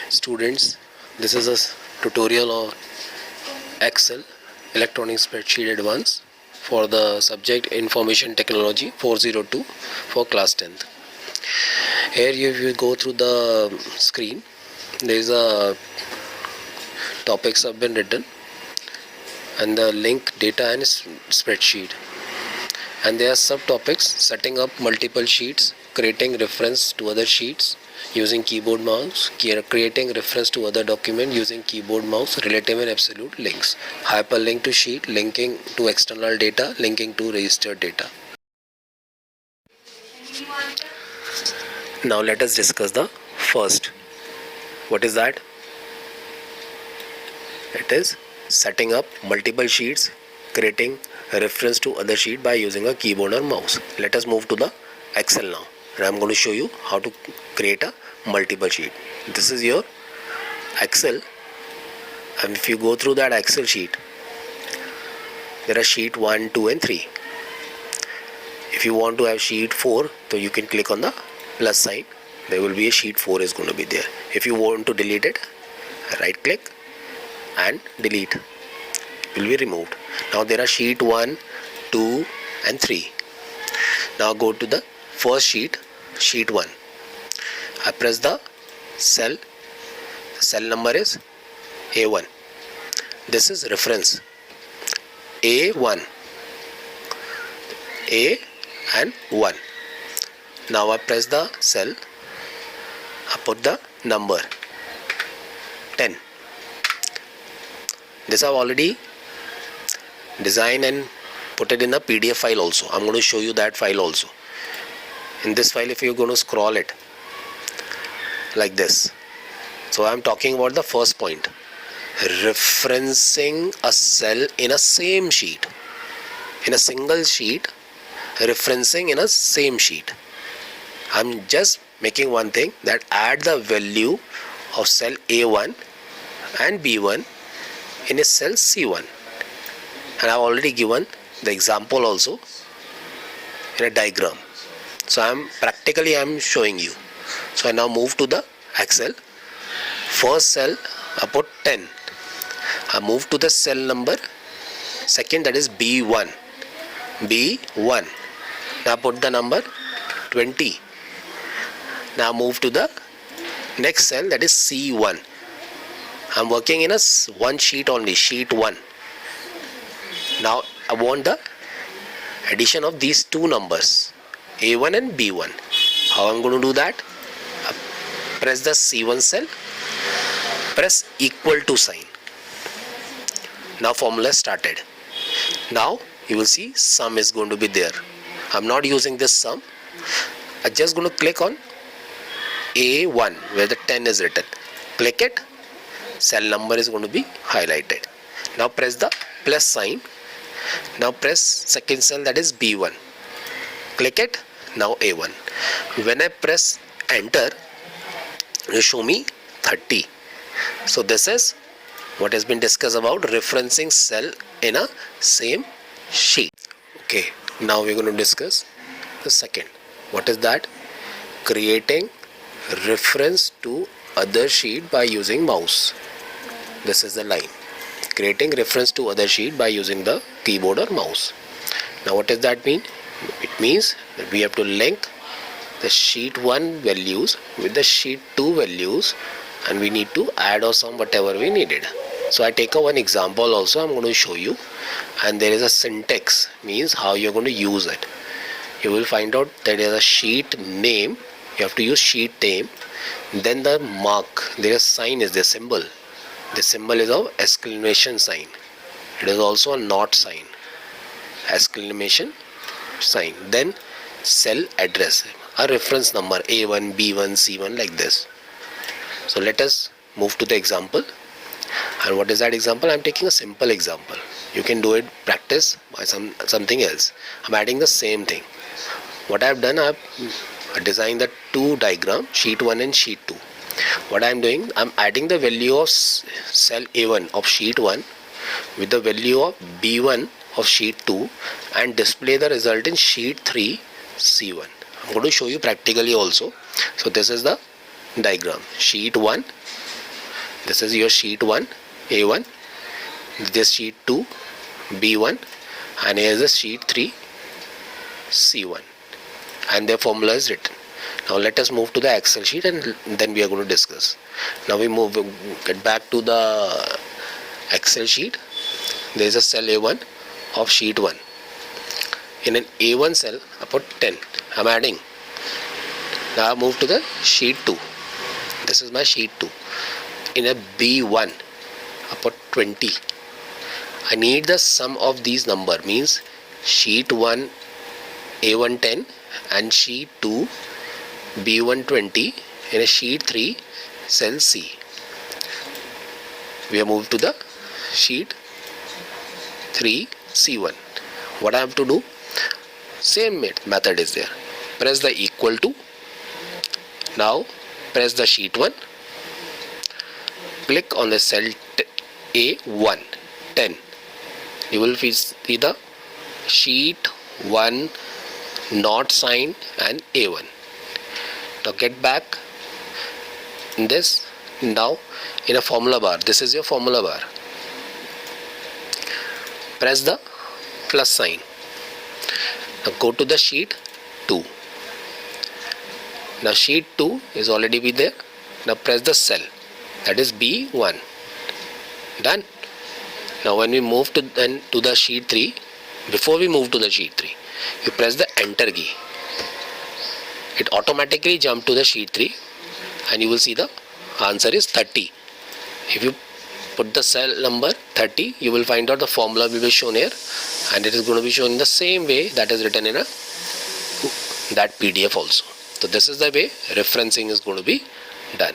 Students, this is a tutorial on Excel Electronic Spreadsheet Advance for the subject Information Technology 402 for class 10th. Here if you go through the screen, there is a topics have been written and the link data and spreadsheet, and there are subtopics: setting up multiple sheets, creating reference to other sheets using keyboard mouse, creating reference to other document using keyboard mouse, relative and absolute links, hyperlink to sheet, linking to external data, linking to registered data. Now let us discuss the first. What is that? It is setting up multiple sheets, creating a reference to other sheet by using a keyboard or mouse. Let us move to the Excel now, and I am going to show you how to create a multiple sheet. This is your Excel, and if you go through that Excel sheet, there are sheet 1, 2 and 3. If you want to have sheet 4, so you can click on the plus sign. There will be a sheet 4 is going to be there. If you want to delete it, right click and delete. It will be removed. Now there are sheet 1, 2 and 3. Now go to the first sheet, sheet 1. I press the cell number is A1. This is reference A1, A and 1. Now I press the cell, I put the number 10. This I've already designed and put it in a PDF file also. I'm going to show you that file also. In this file, if you're going to scroll it like this. So I'm talking about the first point, referencing a cell in a same sheet, in a single sheet, referencing in a same sheet. I'm just making one thing, that add the value of cell A1 and B1 in a cell C1, and I've already given the example also in a diagram. So I'm showing you. So I now move to the Excel. First cell I put 10. I move to the cell number second, that is B1. B1. Now put the number 20. Now move to the next cell, that is C1. I'm working in a one sheet only, sheet 1. Now I want the addition of these two numbers, A1 and B1. How I'm going to do that? I press the C1 cell, press equal to sign. Now formula started. Now you will see sum is going to be there. I'm not using this sum. I'm just going to click on A1 where the 10 is written. Click it. Cell number is going to be highlighted. Now press the plus sign. Now press second cell, that is B1. Click it. Now A1. When I press enter, you show me 30. So this is what has been discussed about referencing cell in a same sheet. Okay, now we're going to discuss the second. What is that? Creating reference to other sheet by using mouse. This is the line. Creating reference to other sheet by using the keyboard or mouse. Now what does that mean? It means that we have to link the sheet 1 values with the sheet 2 values, and we need to add or sum whatever we needed. So I take one example also I'm going to show you, and there is a syntax, means how you're going to use it. You will find out that there is a sheet name. You have to use sheet name. Then the mark, there is sign, is the symbol. The symbol is of exclamation sign. It is also a not sign. Exclamation sign. Then cell address, a reference number A1, B1, C1, like this. So let us move to the example. And what is that example? I am taking a simple example. You can do it, practice by something else. I am adding the same thing. What I have done, I have designed the two diagram, sheet 1 and sheet 2. What I am doing, I am adding the value of cell A1 of sheet 1 with the value of B1 of sheet 2 and display the result in sheet 3 C1. I'm going to show you practically also. So this is the diagram. Sheet 1, this is your sheet 1, A1, this sheet 2, B1, and here is the sheet 3, C1, and their formula is written. Now let us move to the Excel sheet and then we are going to discuss. Now we get back to the Excel sheet. There is a cell A1 of sheet 1. In an A1 cell, I put 10. I am adding. Now I move to the sheet 2. This is my sheet 2. In a B1, I put 20. I need the sum of these number, means sheet 1 A1 10 and sheet 2 B1 20 in a sheet 3 cell C. We have moved to the sheet 3 C1. What I have to do? Same method is there. Press the equal to. Now press the sheet 1. Click on the cell A1 10. You will see the sheet 1 not sign and A1. Now get back in this. Now in a formula bar, this is your formula bar. Press the plus sign. Now go to the sheet 2. Now sheet 2 is already be there. Now press the cell, that is B1. Done. Now when we move to the sheet 3, before we move to the sheet 3, you press the enter key. It automatically jump to the sheet 3 and you will see the answer is 30. If you put the cell number 30, you will find out the formula will be shown here, and it is going to be shown in the same way that is written in that PDF also. So this is the way referencing is going to be done.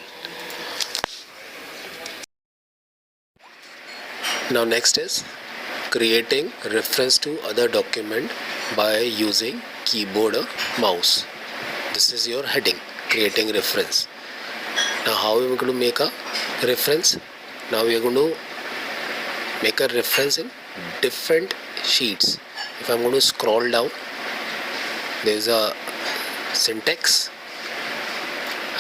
Now next is creating reference to other document by using keyboard or mouse. This is your heading, creating reference. Now how are we going to make a reference? Now we are going to make a reference in different sheets. If I am going to scroll down, there is a syntax,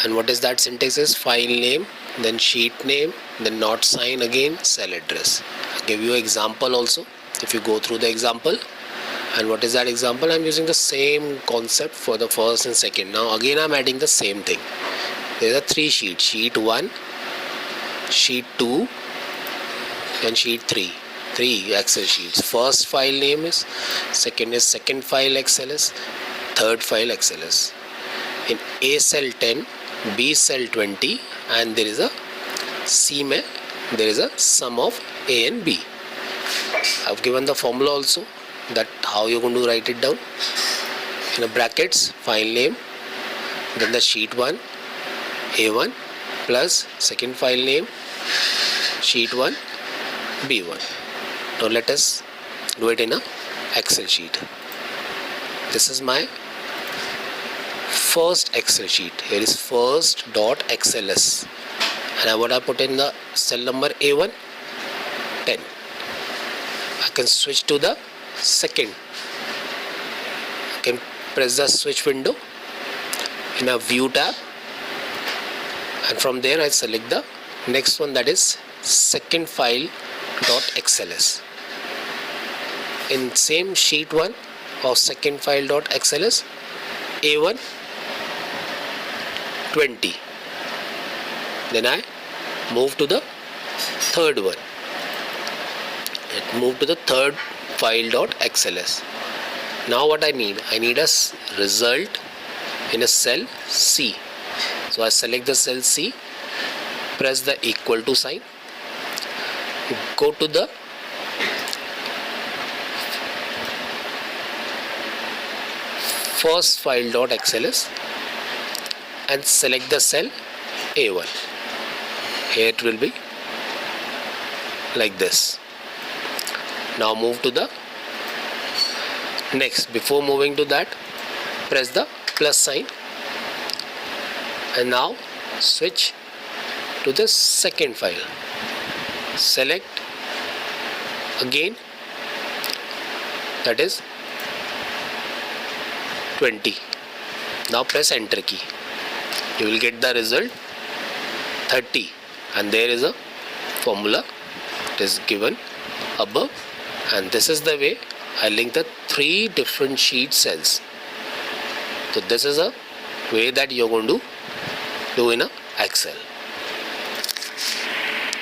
and what is that syntax is file name, then sheet name, then not sign, again cell address. I'll give you an example also. If you go through the example, and what is that example? I'm using the same concept for the first and second. Now again I'm adding the same thing. There are 3 sheets, sheet 1, sheet 2 and sheet 3. 3 Excel sheets. First file name is, second is second file XLS, third file XLS. In A cell 10, B cell 20, and there is a C mein, there is a sum of A and B. I've given the formula also, that how you're going to write it down. In a brackets, file name, then the sheet 1 A1 plus second file name sheet 1 B1. Now let us do it in a Excel sheet. This is my first Excel sheet. Here is first.xls, and what I put in the cell number A1 10. I can switch to the second. I can press the switch window in a view tab, and from there I select the next one, that is second file.xls. In same sheet 1 of second file.xls, A1 20. Then I move to the third one. Move to the third file.xls. Now what I need? I need a result in a cell C. So I select the cell C, press the equal to sign, go to the first file.xls and select the cell A1. Here it will be like this. Now move to the next. Before moving to that, press the plus sign, and now switch to the second file. Select again, that is 20. Now press enter key. You will get the result 30, and there is a formula it is given above, and this is the way I link the 3 different sheet cells. So this is a way that you're going to do in a Excel.